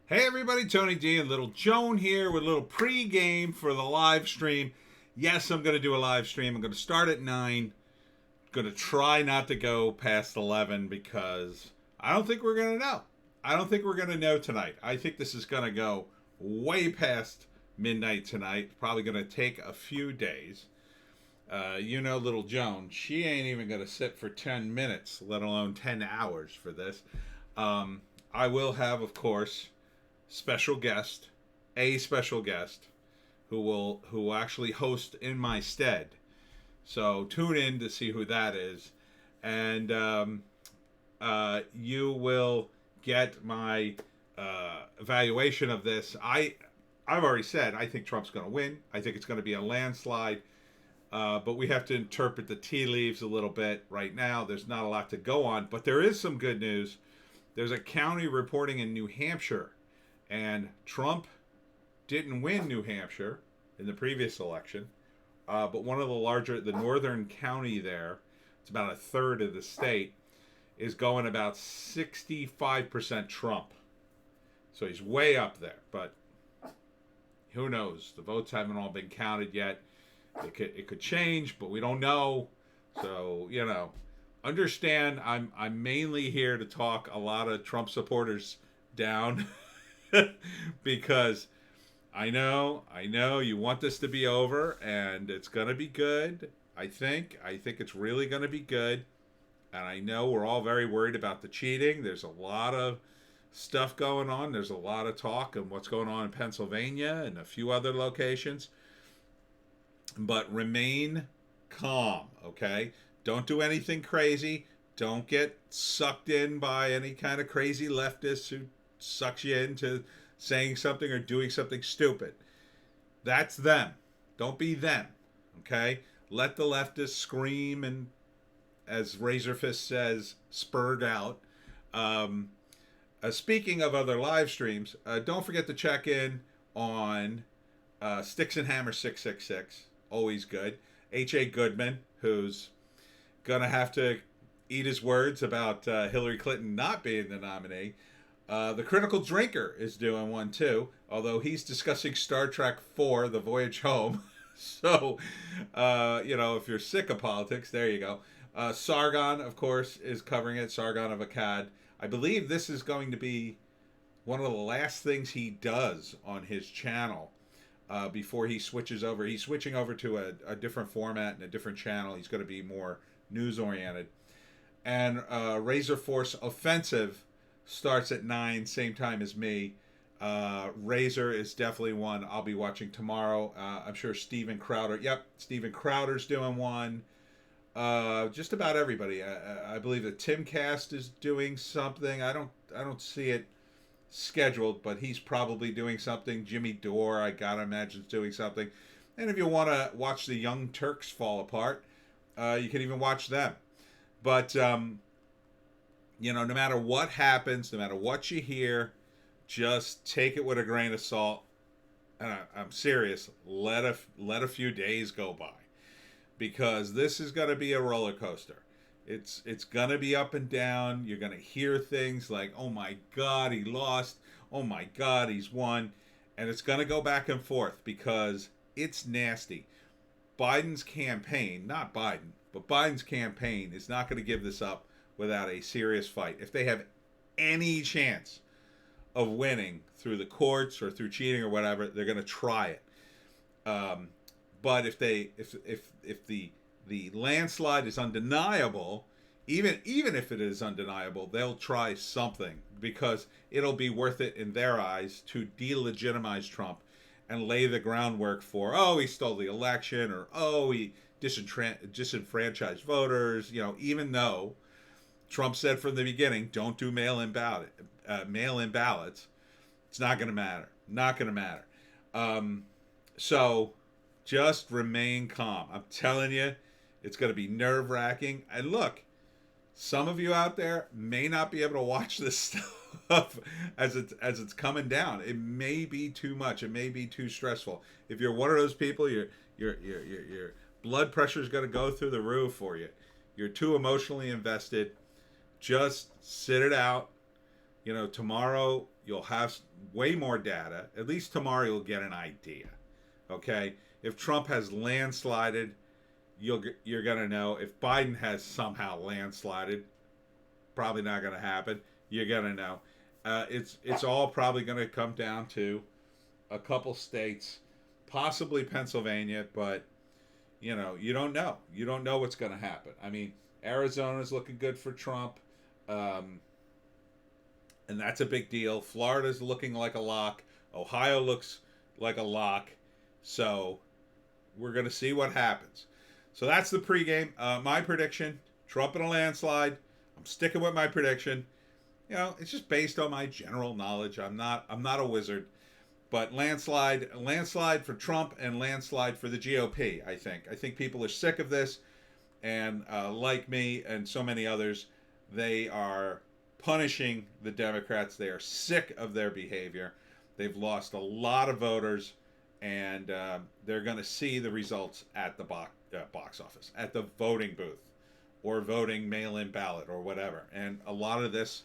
Hey everybody, Tony D and Little Joan here with a little pre-game for the live stream. Yes, I'm going to do a live stream. I'm going to start at 9. Going to try not to go past 11 because I don't think we're going to know. I don't think we're going to know tonight. I think this is going to go way past midnight tonight. Probably going to take a few days. Little Joan, she ain't even going to sit for 10 minutes, let alone 10 hours for this. I will have, of course, special guest, a special guest who will actually host in my stead. So tune in to see who that is, and you will get my evaluation of this. I've already said I think Trump's going to win. I think it's going to be a landslide. But we have to interpret the tea leaves a little bit right now. There's not a lot to go on, but there is some good news. There's a county reporting in New Hampshire, and Trump didn't win New Hampshire in the previous election, but one of the northern county there, it's about a third of the state, is going about 65% Trump. So he's way up there, but who knows? The votes haven't all been counted yet. It could change, but we don't know. So, understand I'm mainly here to talk a lot of Trump supporters down because I know you want this to be over and it's going to be good. I think it's really going to be good. And I know we're all very worried about the cheating. There's a lot of stuff going on. There's a lot of talk of what's going on in Pennsylvania and a few other locations. But remain calm, okay? Don't do anything crazy. Don't get sucked in by any kind of crazy leftist who sucks you into saying something or doing something stupid. That's them. Don't be them, okay? Let the leftists scream and, as Razorfist says, spurred out. Speaking of other live streams, don't forget to check in on Sticks and Hammer 666. Always good. H.A. Goodman, who's going to have to eat his words about Hillary Clinton not being the nominee. The Critical Drinker is doing one too, although he's discussing Star Trek IV, The Voyage Home. So, if you're sick of politics, there you go. Sargon, of course, is covering it. Sargon of Akkad. I believe this is going to be one of the last things he does on his channel. Before he switches over. He's switching over to a different format and a different channel. He's going to be more news-oriented. And Razor Force Offensive starts at 9, same time as me. Razor is definitely one I'll be watching tomorrow. I'm sure Steven Crowder. Yep, Steven Crowder's doing one. Just about everybody. I believe that Timcast is doing something. I don't see it scheduled, but he's probably doing something. Jimmy Dore, I gotta imagine, is doing something. And if you want to watch the Young Turks fall apart, you can even watch them. But no matter what happens, no matter what you hear, just take it with a grain of salt. And I'm serious. Let a few days go by, because this is going to be a roller coaster. It's going to be up and down. You're going to hear things like, oh my God, he lost. Oh my God, he's won. And it's going to go back and forth because it's nasty. Biden's campaign, not Biden, but Biden's campaign is not going to give this up without a serious fight. If they have any chance of winning through the courts or through cheating or whatever, they're going to try it. But if the landslide is undeniable, even if it is undeniable, they'll try something because it'll be worth it in their eyes to delegitimize Trump and lay the groundwork for, oh, he stole the election, or oh, he disenfranchised voters. Even though Trump said from the beginning, don't do mail-in ballots. It's not going to matter. Not going to matter. So just remain calm. I'm telling you. It's going to be nerve-wracking. And look, some of you out there may not be able to watch this stuff as it's coming down. It may be too much. It may be too stressful. If you're one of those people, your blood pressure is going to go through the roof for you. You're too emotionally invested. Just sit it out. Tomorrow you'll have way more data. At least tomorrow you'll get an idea. Okay? If Trump has landslided, you're going to know. If Biden has somehow landslided, probably not going to happen. You're going to know. It's all probably going to come down to a couple states, possibly Pennsylvania, but you know, you don't know. You don't know what's going to happen. I mean, Arizona's looking good for Trump, and that's a big deal. Florida's looking like a lock. Ohio looks like a lock. So we're going to see what happens. So that's the pregame. My prediction: Trump in a landslide. I'm sticking with my prediction. You know, it's just based on my general knowledge. I'm not a wizard, but landslide for Trump and landslide for the GOP. I think people are sick of this, and like me and so many others, they are punishing the Democrats. They are sick of their behavior. They've lost a lot of voters, and they're going to see the results at the box office, at the voting booth, or voting mail-in ballot or whatever. And a lot of this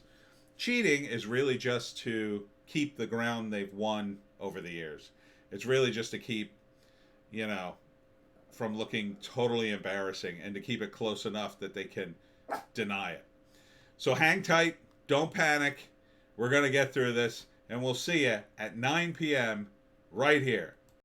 cheating is really just to keep the ground they've won over the years. It's really just to keep, you know, from looking totally embarrassing, and to keep it close enough that they can deny it. So hang tight. Don't panic. We're going to get through this, and we'll see you at 9 p.m. right here